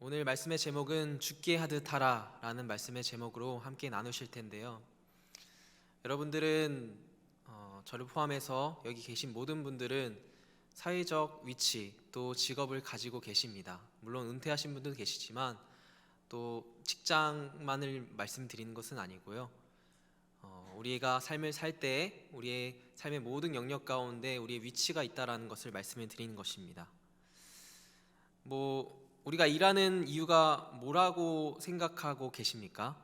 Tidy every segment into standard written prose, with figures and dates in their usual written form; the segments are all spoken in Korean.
오늘 말씀의 제목은 죽게 하듯 하라 라는 말씀의 제목으로 함께 나누실 텐데요. 여러분들은 저를 포함해서 여기 계신 모든 분들은 사회적 위치 또 직업을 가지고 계십니다. 물론 은퇴하신 분들도 계시지만 또 직장만을 말씀드리는 것은 아니고요. 우리가 삶을 살 때 우리의 삶의 모든 영역 가운데 우리의 위치가 있다라는 것을 말씀을 드리는 것입니다. 우리가 일하는 이유가 뭐라고 생각하고 계십니까?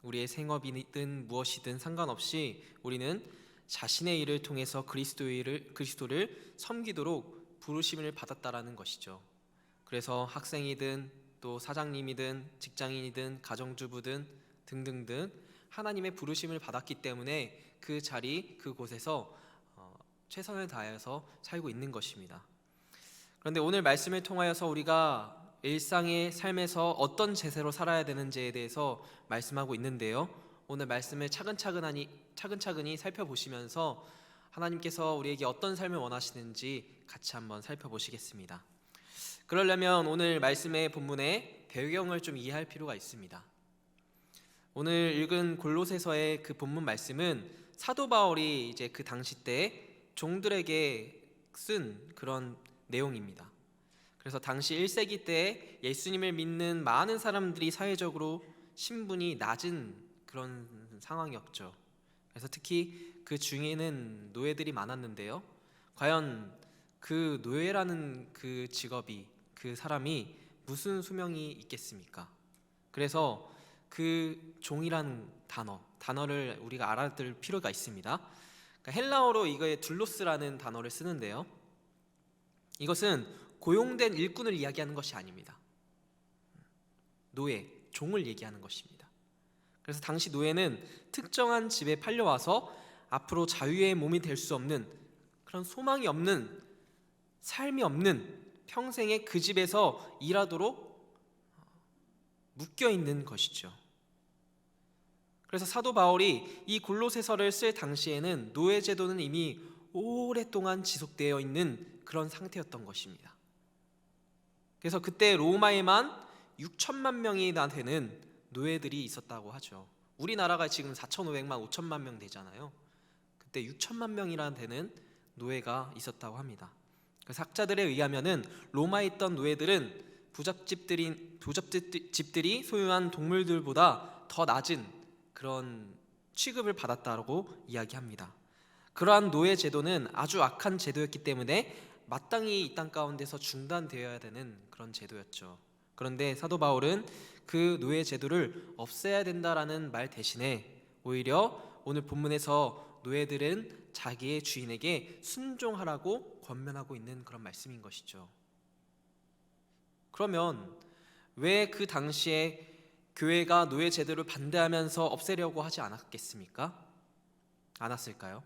우리의 생업이든 무엇이든 상관없이 우리는 자신의 일을 통해서 그리스도를 섬기도록 부르심을 받았다라는 것이죠. 그래서 학생이든 또 사장님이든 직장인이든 가정주부든 등등등 하나님의 부르심을 받았기 때문에 그 자리 그곳에서 최선을 다해서 살고 있는 것입니다. 그런데 오늘 말씀을 통하여서 우리가 일상의 삶에서 어떤 제세로 살아야 되는지에 대해서 말씀하고 있는데요. 오늘 말씀을 차근차근히 살펴보시면서 하나님께서 우리에게 어떤 삶을 원하시는지 같이 한번 살펴보시겠습니다. 그러려면 오늘 말씀의 본문의 배경을 좀 이해할 필요가 있습니다. 오늘 읽은 골로새서의 그 본문 말씀은 사도 바울이 이제 그 당시 때 종들에게 쓴 그런 내용입니다. 그래서 당시 1세기 때 예수님을 믿는 많은 사람들이 사회적으로 신분이 낮은 그런 상황이었죠. 그래서 특히 그 중에는 노예들이 많았는데요. 과연 그 노예라는 그 직업이, 그 사람이 무슨 수명이 있겠습니까? 그래서 그 종이라는 단어를 우리가 알아둘 필요가 있습니다. 그러니까 헬라어로 이거에 둘로스라는 단어를 쓰는데요. 이것은 고용된 일꾼을 이야기하는 것이 아닙니다. 노예, 종을 얘기하는 것입니다. 그래서 당시 노예는 특정한 집에 팔려와서 앞으로 자유의 몸이 될 수 없는 그런 소망이 없는 삶이 없는 평생에 그 집에서 일하도록 묶여 있는 것이죠. 그래서 사도 바울이 이 골로새서를 쓸 당시에는 노예 제도는 이미 오랫동안 지속되어 있는 그런 상태였던 것입니다. 그래서 그때 로마에만 6천만 명이나 되는 노예들이 있었다고 하죠. 우리나라가 지금 4,500만, 5천만 명 되잖아요. 그때 6천만 명이나 되는 노예가 있었다고 합니다. 그래서 학자들에 의하면은 로마에 있던 노예들은 부잣집들이 소유한 동물들보다 더 낮은 그런 취급을 받았다고 이야기합니다. 그러한 노예 제도는 아주 악한 제도였기 때문에 마땅히 이 땅 가운데서 중단되어야 되는 그런 제도였죠. 그런데 사도 바울은 그 노예 제도를 없애야 된다라는 말 대신에 오히려 오늘 본문에서 노예들은 자기의 주인에게 순종하라고 권면하고 있는 그런 말씀인 것이죠. 그러면 왜 그 당시에 교회가 노예 제도를 반대하면서 없애려고 하지 않았겠습니까? 않았을까요?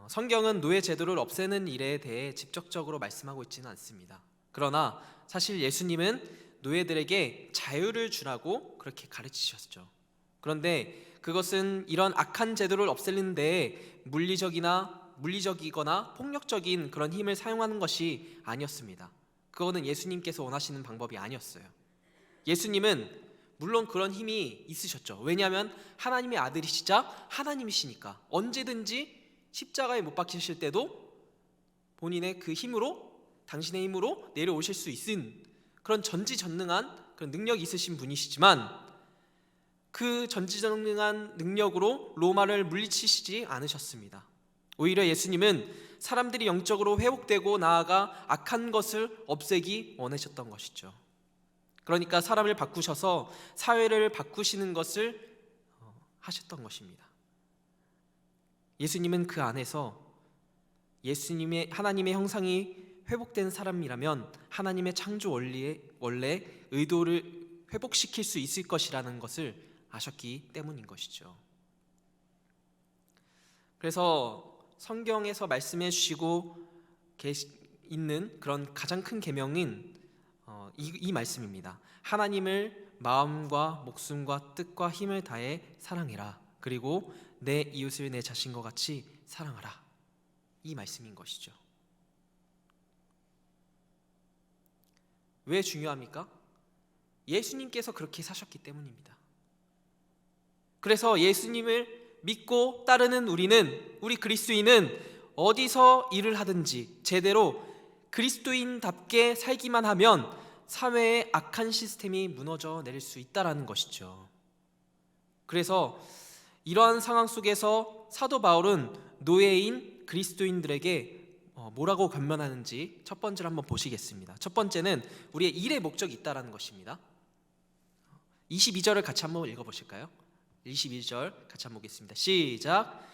성경은 노예 제도를 없애는 일에 대해 직접적으로 말씀하고 있지는 않습니다. 그러나 사실 예수님은 노예들에게 자유를 주라고 그렇게 가르치셨죠. 그런데 그것은 이런 악한 제도를 없애는 데에 물리적이거나 폭력적인 그런 힘을 사용하는 것이 아니었습니다. 그거는 예수님께서 원하시는 방법이 아니었어요. 예수님은 물론 그런 힘이 있으셨죠. 왜냐하면 하나님의 아들이시자 하나님이시니까 언제든지 십자가에 못 박히실 때도 본인의 그 힘으로, 당신의 힘으로 내려오실 수 있은 그런 전지전능한 그런 능력이 있으신 분이시지만 그 전지전능한 능력으로 로마를 물리치시지 않으셨습니다. 오히려 예수님은 사람들이 영적으로 회복되고 나아가 악한 것을 없애기 원하셨던 것이죠. 그러니까 사람을 바꾸셔서 사회를 바꾸시는 것을 하셨던 것입니다. 예수님은 그 안에서 하나님의 형상이 회복된 사람이라면 하나님의 창조 원래 의도를 회복시킬 수 있을 것이라는 것을 아셨기 때문인 것이죠. 그래서 성경에서 말씀해 주시고 있는 그런 가장 큰 계명인 이 말씀입니다. 하나님을 마음과 목숨과 뜻과 힘을 다해 사랑해라. 그리고 내 이웃을 내 자신과 같이 사랑하라. 이 말씀인 것이죠. 왜 중요합니까? 예수님께서 그렇게 사셨기 때문입니다. 그래서 예수님을 믿고 따르는 우리 그리스도인은 어디서 일을 하든지 제대로 그리스도인답게 살기만 하면 사회의 악한 시스템이 무너져 내릴 수 있다는 것이죠. 그래서 이러한 상황 속에서 사도 바울은 노예인 그리스도인들에게 뭐라고 권면하는지 첫 번째로 한번 보시겠습니다. 첫 번째는 우리의 일의 목적이 있다는 것입니다. 22절을 같이 한번 읽어보실까요? 22절 같이 한번 보겠습니다. 시작.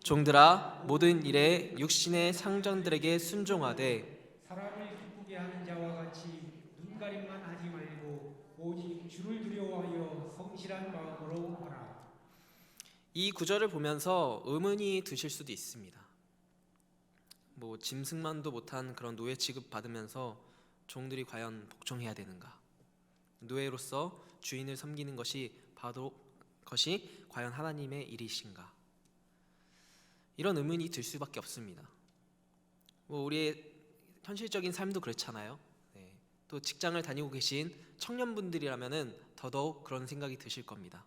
종들아 모든 일에 육신의 상전들에게 순종하되 사람을 기쁘게 하는 자와 같이 눈가림만 하지 말고 오직 주를 두려워하여 성실한 마음으로 하라. 이 구절을 보면서 의문이 드실 수도 있습니다. 짐승만도 못한 그런 노예 취급 받으면서 종들이 과연 복종해야 되는가? 노예로서 주인을 섬기는 것이 과연 하나님의 일이신가? 이런 의문이 들 수밖에 없습니다. 우리의 현실적인 삶도 그렇잖아요. 또 직장을 다니고 계신 청년분들이라면은 더더욱 그런 생각이 드실 겁니다.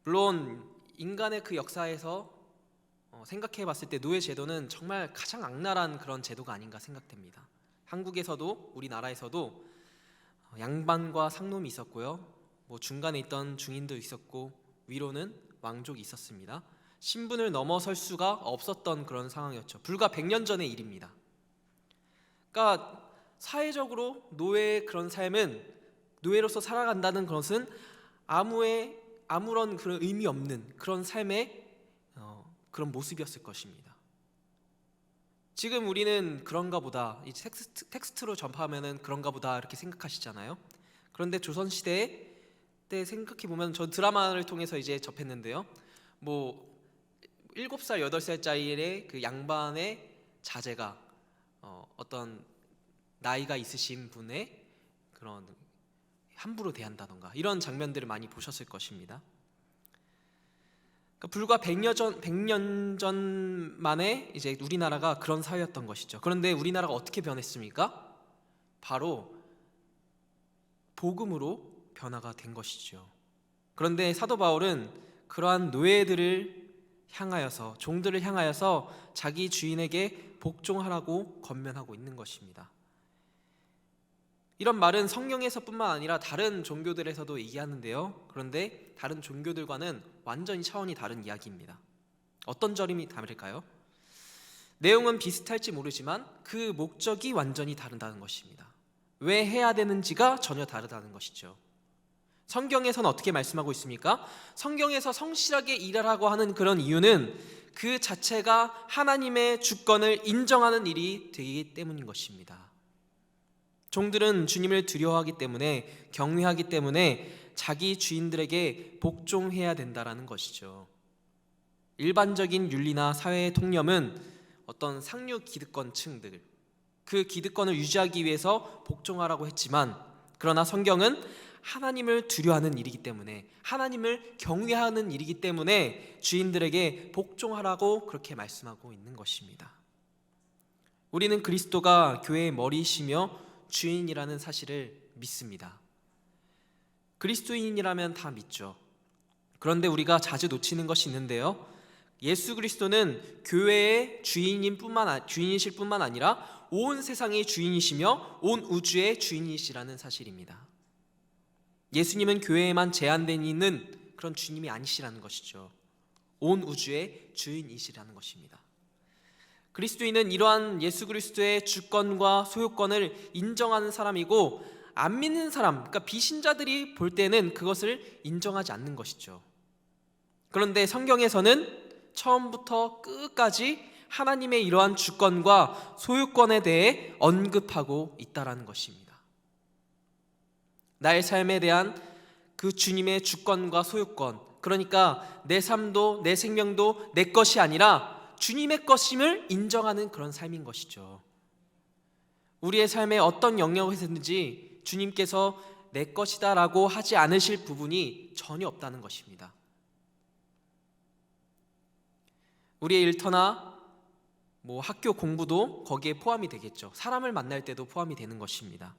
물론 인간의 그 역사에서 생각해 봤을 때 노예 제도는 정말 가장 악랄한 그런 제도가 아닌가 생각됩니다. 한국에서도 우리나라에서도 양반과 상놈이 있었고요. 중간에 있던 중인도 있었고 위로는 왕족이 있었습니다. 신분을 넘어설 수가 없었던 그런 상황이었죠. 불과 100년 전의 일입니다. 그러니까 사회적으로 노예의 그런 삶은, 노예로서 살아간다는 것은 아무런 그런 의미 없는 그런 삶의 그런 모습이었을 것입니다. 지금 우리는 그런가 보다, 이 텍스트로 전파하면은 그런가 보다 이렇게 생각하시잖아요. 그런데 조선시대 때 생각해 보면, 저 드라마를 통해서 이제 접했는데요. 7살, 8살짜리의 그 양반의 자제가 어떤 나이가 있으신 분의 그런 함부로 대한다던가 이런 장면들을 많이 보셨을 것입니다. 그러니까 불과 100년 전 만에 이제 우리나라가 그런 사회였던 것이죠. 그런데 우리나라가 어떻게 변했습니까? 바로 복음으로 변화가 된 것이죠. 그런데 사도 바울은 그러한 노예들을 향하여서, 종들을 향하여서 자기 주인에게 복종하라고 권면하고 있는 것입니다. 이런 말은 성경에서뿐만 아니라 다른 종교들에서도 얘기하는데요. 그런데 다른 종교들과는 완전히 차원이 다른 이야기입니다. 어떤 점이 다를까요? 내용은 비슷할지 모르지만 그 목적이 완전히 다르다는 것입니다. 왜 해야 되는지가 전혀 다르다는 것이죠. 성경에서는 어떻게 말씀하고 있습니까? 성경에서 성실하게 일하라고 하는 그런 이유는 그 자체가 하나님의 주권을 인정하는 일이 되기 때문인 것입니다. 종들은 주님을 두려워하기 때문에, 경외하기 때문에 자기 주인들에게 복종해야 된다라는 것이죠. 일반적인 윤리나 사회의 통념은 어떤 상류 기득권층들, 그 기득권을 유지하기 위해서 복종하라고 했지만, 그러나 성경은 하나님을 두려워하는 일이기 때문에, 하나님을 경외하는 일이기 때문에 주인들에게 복종하라고 그렇게 말씀하고 있는 것입니다. 우리는 그리스도가 교회의 머리이시며 주인이라는 사실을 믿습니다. 그리스도인이라면 다 믿죠. 그런데 우리가 자주 놓치는 것이 있는데요. 예수 그리스도는 교회의 주인이실 뿐만 아니라 온 세상의 주인이시며 온 우주의 주인이시라는 사실입니다. 예수님은 교회에만 제한된 있는 그런 주님이 아니시라는 것이죠. 온 우주의 주인이시라는 것입니다. 그리스도인은 이러한 예수 그리스도의 주권과 소유권을 인정하는 사람이고, 안 믿는 사람, 그러니까 비신자들이 볼 때는 그것을 인정하지 않는 것이죠. 그런데 성경에서는 처음부터 끝까지 하나님의 이러한 주권과 소유권에 대해 언급하고 있다라는 것입니다. 나의 삶에 대한 그 주님의 주권과 소유권, 그러니까 내 삶도 내 생명도 내 것이 아니라 주님의 것임을 인정하는 그런 삶인 것이죠. 우리의 삶에 어떤 영역을 했든지 주님께서 내 것이다 라고 하지 않으실 부분이 전혀 없다는 것입니다. 우리의 일터나 학교 공부도 거기에 포함이 되겠죠. 사람을 만날 때도 포함이 되는 것입니다.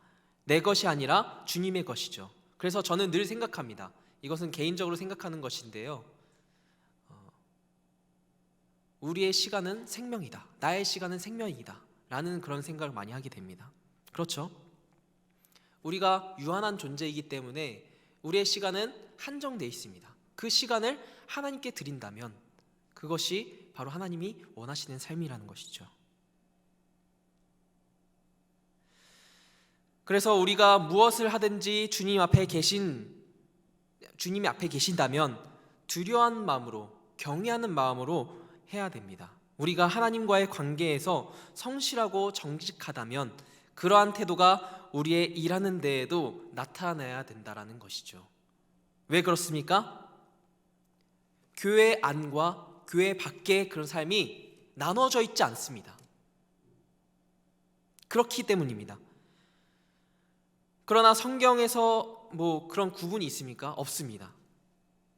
내 것이 아니라 주님의 것이죠. 그래서 저는 늘 생각합니다. 이것은 개인적으로 생각하는 것인데요. 우리의 시간은 생명이다. 나의 시간은 생명이다. 라는 그런 생각을 많이 하게 됩니다. 그렇죠? 우리가 유한한 존재이기 때문에 우리의 시간은 한정되어 있습니다. 그 시간을 하나님께 드린다면 그것이 바로 하나님이 원하시는 삶이라는 것이죠. 그래서 우리가 무엇을 하든지 주님이 앞에 계신다면 두려워하는 마음으로, 경외하는 마음으로 해야 됩니다. 우리가 하나님과의 관계에서 성실하고 정직하다면 그러한 태도가 우리의 일하는 데에도 나타나야 된다라는 것이죠. 왜 그렇습니까? 교회 안과 교회 밖의 그런 삶이 나눠져 있지 않습니다. 그렇기 때문입니다. 그러나 성경에서 그런 구분이 있습니까? 없습니다.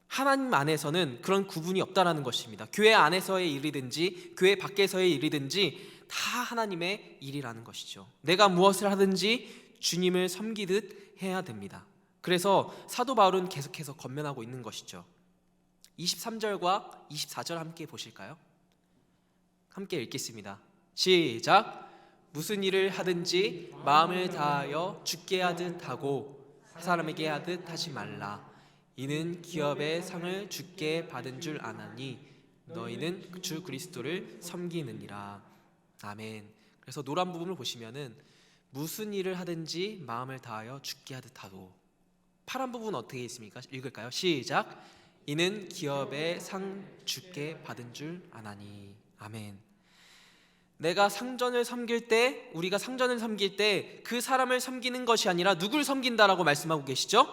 하나님 안에서는 그런 구분이 없다라는 것입니다. 교회 안에서의 일이든지 교회 밖에서의 일이든지 다 하나님의 일이라는 것이죠. 내가 무엇을 하든지 주님을 섬기듯 해야 됩니다. 그래서 사도 바울은 계속해서 권면하고 있는 것이죠. 23절과 24절 함께 보실까요? 함께 읽겠습니다. 시작. 무슨 일을 하든지 마음을 다하여 주께 하듯 하고 사람에게 하듯 하지 말라. 이는 기업의 상을 주께 받은 줄 아나니 너희는 주 그리스도를 섬기느니라. 아멘. 그래서 노란 부분을 보시면은 무슨 일을 하든지 마음을 다하여 주께 하듯 하고, 파란 부분 어떻게 있습니까? 읽을까요? 시작. 이는 기업의 상 주께 받은 줄 아나니. 아멘. 우리가 상전을 섬길 때 그 사람을 섬기는 것이 아니라 누굴 섬긴다라고 말씀하고 계시죠?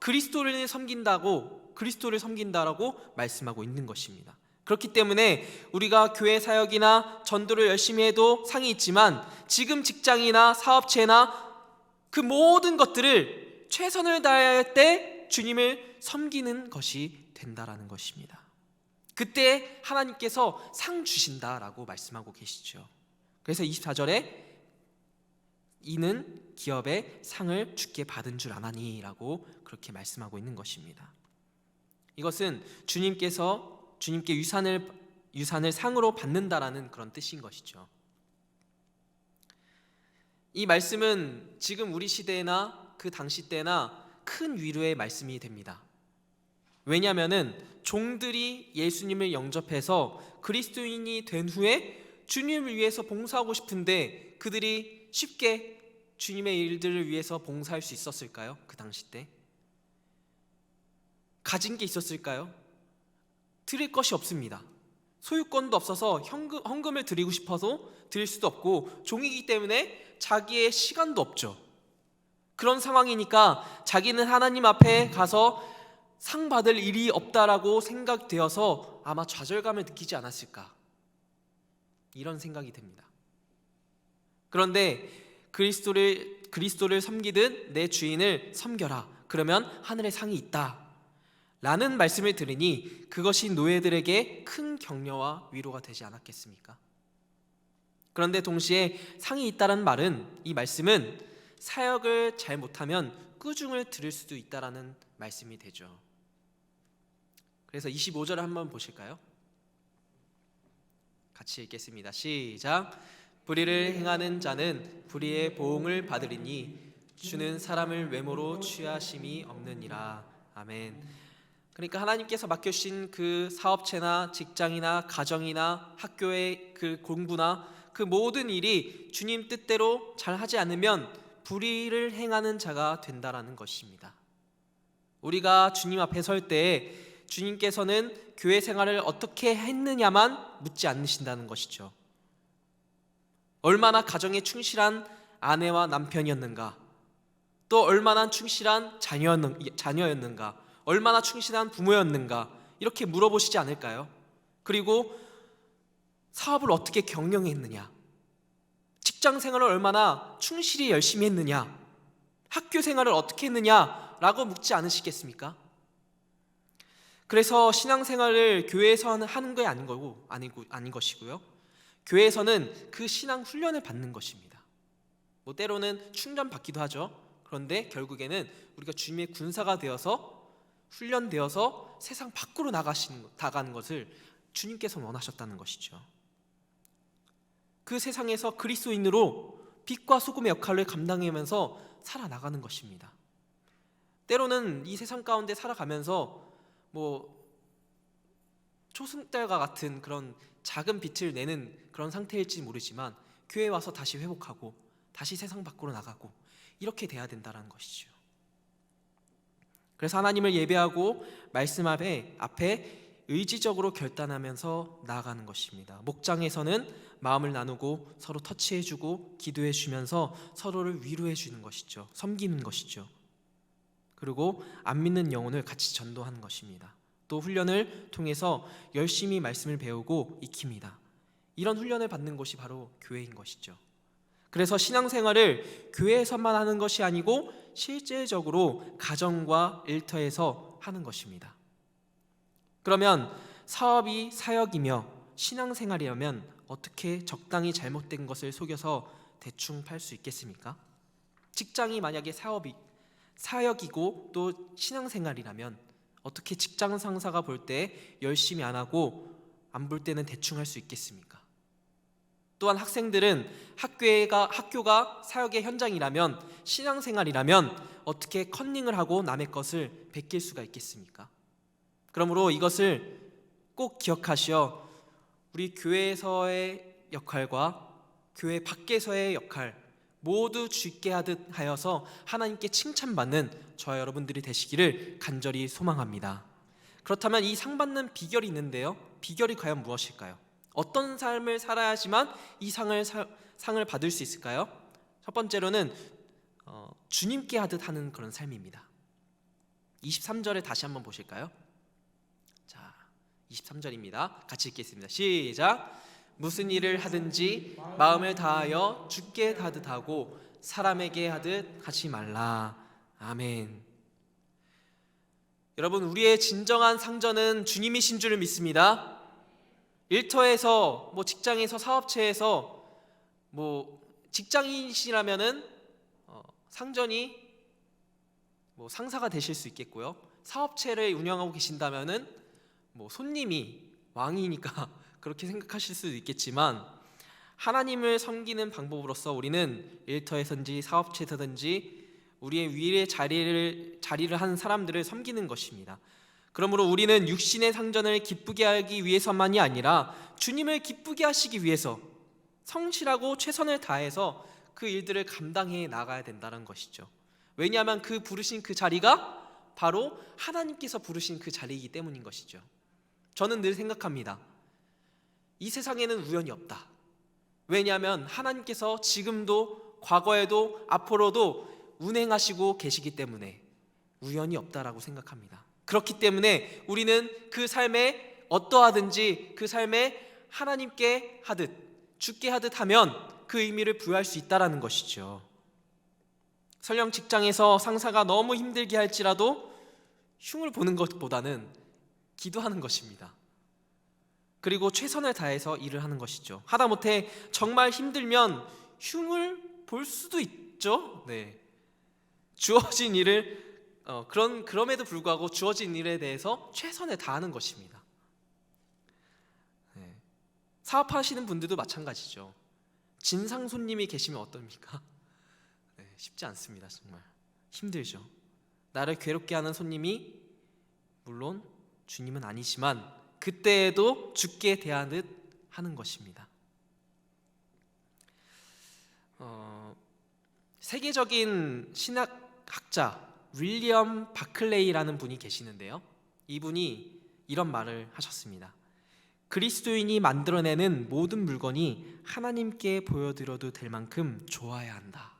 그리스도를 섬긴다라고 말씀하고 있는 것입니다. 그렇기 때문에 우리가 교회 사역이나 전도를 열심히 해도 상이 있지만 지금 직장이나 사업체나 그 모든 것들을 최선을 다할 때 주님을 섬기는 것이 된다라는 것입니다. 그때 하나님께서 상 주신다라고 말씀하고 계시죠. 그래서 24절에 이는 기업의 상을 주께 받은 줄 아나니 라고 그렇게 말씀하고 있는 것입니다. 이것은 주님께 유산을 상으로 받는다라는 그런 뜻인 것이죠. 이 말씀은 지금 우리 시대나 그 당시 때나 큰 위로의 말씀이 됩니다. 왜냐하면 종들이 예수님을 영접해서 그리스도인이 된 후에 주님을 위해서 봉사하고 싶은데 그들이 쉽게 주님의 일들을 위해서 봉사할 수 있었을까요? 그 당시 때 가진 게 있었을까요? 드릴 것이 없습니다. 소유권도 없어서 헌금을 드리고 싶어서 드릴 수도 없고 종이기 때문에 자기의 시간도 없죠. 그런 상황이니까 자기는 하나님 앞에 가서 상 받을 일이 없다라고 생각되어서 아마 좌절감을 느끼지 않았을까, 이런 생각이 듭니다. 그런데 그리스도를 섬기듯 내 주인을 섬겨라. 그러면 하늘에 상이 있다 라는 말씀을 들으니 그것이 노예들에게 큰 격려와 위로가 되지 않았겠습니까? 그런데 동시에 상이 있다는 말은, 이 말씀은 사역을 잘 못하면 꾸중을 들을 수도 있다라는 말씀이 되죠. 그래서 25절을 한번 보실까요? 같이 읽겠습니다. 시작. 불의를 행하는 자는 불의의 보응을 받으리니 주는 사람을 외모로 취하심이 없느니라. 아멘. 그러니까 하나님께서 맡겨주신 그 사업체나 직장이나 가정이나 학교의 그 공부나 그 모든 일이 주님 뜻대로 잘 하지 않으면 불의를 행하는 자가 된다라는 것입니다. 우리가 주님 앞에 설 때 주님께서는 교회 생활을 어떻게 했느냐만 묻지 않으신다는 것이죠. 얼마나 가정에 충실한 아내와 남편이었는가, 또 얼마나 충실한 자녀였는가, 얼마나 충실한 부모였는가, 이렇게 물어보시지 않을까요? 그리고 사업을 어떻게 경영했느냐, 직장 생활을 얼마나 충실히 열심히 했느냐, 학교 생활을 어떻게 했느냐라고 묻지 않으시겠습니까? 그래서 신앙생활을 교회에서 하는 게 아닌 것이고요. 교회에서는 그 신앙 훈련을 받는 것입니다. 때로는 충전 받기도 하죠. 그런데 결국에는 우리가 주님의 군사가 되어서 훈련되어서 세상 밖으로 나가는 것을 주님께서 원하셨다는 것이죠. 그 세상에서 그리스도인으로 빛과 소금의 역할을 감당하면서 살아나가는 것입니다. 때로는 이 세상 가운데 살아가면서 초승달과 같은 그런 작은 빛을 내는 그런 상태일지 모르지만 교회에 와서 다시 회복하고 다시 세상 밖으로 나가고 이렇게 돼야 된다는 것이죠. 그래서 하나님을 예배하고 말씀 앞에 의지적으로 결단하면서 나아가는 것입니다. 목장에서는 마음을 나누고 서로 터치해주고 기도해주면서 서로를 위로해주는 것이죠. 섬기는 것이죠. 그리고 안 믿는 영혼을 같이 전도하는 것입니다. 또 훈련을 통해서 열심히 말씀을 배우고 익힙니다. 이런 훈련을 받는 곳이 바로 교회인 것이죠. 그래서 신앙생활을 교회에서만 하는 것이 아니고 실제적으로 가정과 일터에서 하는 것입니다. 그러면 사업이 사역이며 신앙생활이라면 어떻게 적당히 잘못된 것을 속여서 대충 팔 수 있겠습니까? 직장이 만약에 사역이고 또 신앙생활이라면 어떻게 직장 상사가 볼 때 열심히 안 하고 안 볼 때는 대충 할 수 있겠습니까? 또한 학생들은 학교가 사역의 현장이라면 신앙생활이라면 어떻게 컨닝을 하고 남의 것을 베낄 수가 있겠습니까? 그러므로 이것을 꼭 기억하시어 우리 교회에서의 역할과 교회 밖에서의 역할 모두 주께 하여서 하나님께 칭찬받는 저와 여러분들이 되시기를 간절히 소망합니다. 그렇다면 이 상 받는 비결이 있는데요. 비결이 과연 무엇일까요? 어떤 삶을 살아야지만 이 상을 받을 수 있을까요? 첫 번째로는 주님께 하듯 하는 그런 삶입니다. 23절에 다시 한번 보실까요? 자, 23절입니다. 같이 읽겠습니다. 시작. 무슨 일을 하든지 마음을 다하여 주께 하듯 하고 사람에게 하듯 하지 말라. 아멘. 여러분, 우리의 진정한 상전은 주님이신 줄을 믿습니다. 일터에서 직장에서 사업체에서 직장인이시라면은 상전이 상사가 되실 수 있겠고요. 사업체를 운영하고 계신다면은 손님이 왕이니까 그렇게 생각하실 수도 있겠지만 하나님을 섬기는 방법으로서 우리는 일터에서든지 사업체에서든지 우리의 위에 자리를 한 사람들을 섬기는 것입니다. 그러므로 우리는 육신의 상전을 기쁘게 하기 위해서만이 아니라 주님을 기쁘게 하시기 위해서 성실하고 최선을 다해서 그 일들을 감당해 나가야 된다는 것이죠. 왜냐하면 그 부르신 그 자리가 바로 하나님께서 부르신 그 자리이기 때문인 것이죠. 저는 늘 생각합니다. 이 세상에는 우연이 없다. 왜냐하면 하나님께서 지금도 과거에도 앞으로도 운행하시고 계시기 때문에 우연이 없다라고 생각합니다. 그렇기 때문에 우리는 그 삶에 어떠하든지 그 삶에 하나님께 하듯 주께 하듯 하면 그 의미를 부여할 수 있다는 것이죠. 설령 직장에서 상사가 너무 힘들게 할지라도 흉을 보는 것보다는 기도하는 것입니다. 그리고 최선을 다해서 일을 하는 것이죠. 하다못해 정말 힘들면 흉을 볼 수도 있죠. 주어진 일을 그럼에도 불구하고 주어진 일에 대해서 최선을 다하는 것입니다. 사업하시는 분들도 마찬가지죠. 진상 손님이 계시면 어떻습니까? 쉽지 않습니다. 정말 힘들죠. 나를 괴롭게 하는 손님이 물론 주님은 아니지만 그때에도 주께 대하듯 하는 것입니다. 세계적인 신학학자 윌리엄 바클레이라는 분이 계시는데요. 이분이 이런 말을 하셨습니다. 그리스도인이 만들어내는 모든 물건이 하나님께 보여드려도 될 만큼 좋아야 한다.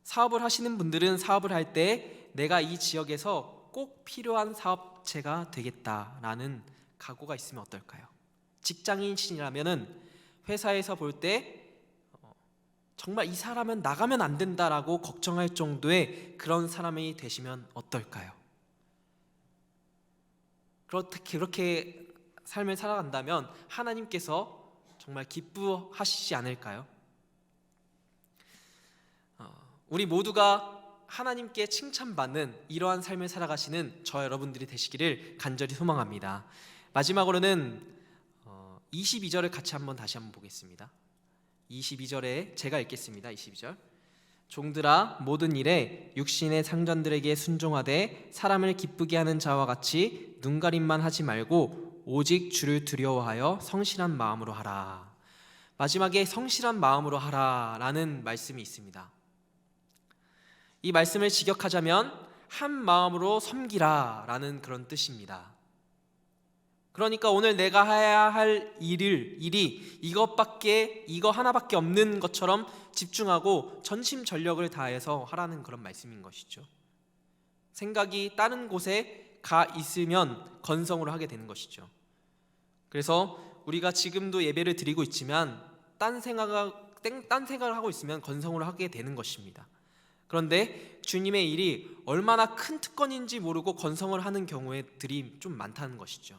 사업을 하시는 분들은 사업을 할 때 내가 이 지역에서 꼭 필요한 사업체가 되겠다라는 각오가 있으면 어떨까요? 직장인이라면은 회사에서 볼 때 정말 이 사람은 나가면 안 된다라고 걱정할 정도의 그런 사람이 되시면 어떨까요? 그렇게 삶을 살아간다면 하나님께서 정말 기뻐하시지 않을까요? 우리 모두가 하나님께 칭찬받는 이러한 삶을 살아가시는 저 여러분들이 되시기를 간절히 소망합니다. 마지막으로는 22절을 같이 다시 한번 보겠습니다. 22절에 제가 읽겠습니다. 22절. 종들아 모든 일에 육신의 상전들에게 순종하되 사람을 기쁘게 하는 자와 같이 눈가림만 하지 말고 오직 주를 두려워하여 성실한 마음으로 하라. 마지막에 성실한 마음으로 하라라는 말씀이 있습니다. 이 말씀을 직역하자면 한 마음으로 섬기라라는 그런 뜻입니다. 그러니까 오늘 내가 해야 할 일이 이거 하나밖에 없는 것처럼 집중하고 전심전력을 다해서 하라는 그런 말씀인 것이죠. 생각이 다른 곳에 가 있으면 건성으로 하게 되는 것이죠. 그래서 우리가 지금도 예배를 드리고 있지만 딴 생각을 하고 있으면 건성으로 하게 되는 것입니다. 그런데 주님의 일이 얼마나 큰 특권인지 모르고 건성을 하는 경우들이 좀 많다는 것이죠.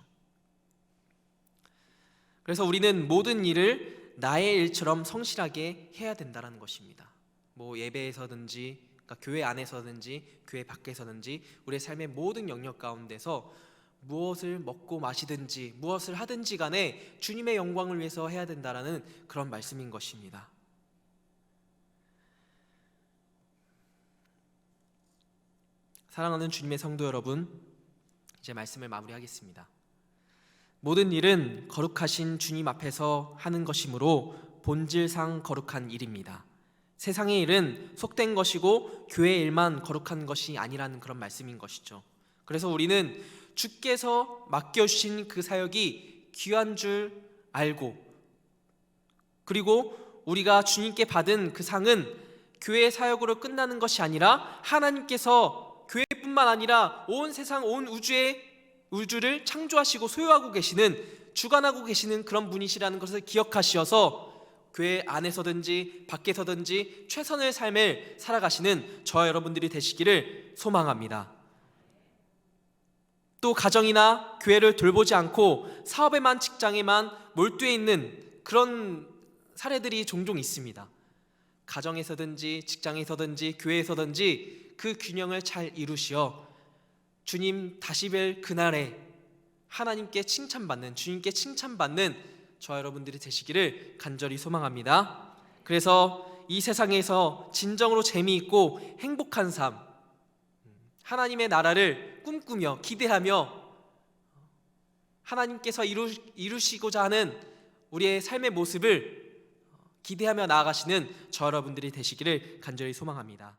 그래서 우리는 모든 일을 나의 일처럼 성실하게 해야 된다는 것입니다. 예배에서든지, 그러니까 교회 안에서든지 교회 밖에서든지 우리의 삶의 모든 영역 가운데서 무엇을 먹고 마시든지 무엇을 하든지 간에 주님의 영광을 위해서 해야 된다라는 그런 말씀인 것입니다. 사랑하는 주님의 성도 여러분, 이제 말씀을 마무리하겠습니다. 모든 일은 거룩하신 주님 앞에서 하는 것이므로 본질상 거룩한 일입니다. 세상의 일은 속된 것이고 교회의 일만 거룩한 것이 아니라는 그런 말씀인 것이죠. 그래서 우리는 주께서 맡겨주신 그 사역이 귀한 줄 알고, 그리고 우리가 주님께 받은 그 상은 교회의 사역으로 끝나는 것이 아니라 하나님께서 교회뿐만 아니라 온 세상, 온 우주를 창조하시고 소유하고 계시는, 주관하고 계시는 그런 분이시라는 것을 기억하시어서 교회 안에서든지 밖에서든지 최선의 삶을 살아가시는 저와 여러분들이 되시기를 소망합니다. 또 가정이나 교회를 돌보지 않고 사업에만, 직장에만 몰두해 있는 그런 사례들이 종종 있습니다. 가정에서든지 직장에서든지 교회에서든지 그 균형을 잘 이루시어 주님 다시 뵐 그날에 하나님께 칭찬받는, 주님께 칭찬받는 저와 여러분들이 되시기를 간절히 소망합니다. 그래서 이 세상에서 진정으로 재미있고 행복한 삶, 하나님의 나라를 꿈꾸며 기대하며 하나님께서 이루시고자 하는 우리의 삶의 모습을 기대하며 나아가시는 저 여러분들이 되시기를 간절히 소망합니다.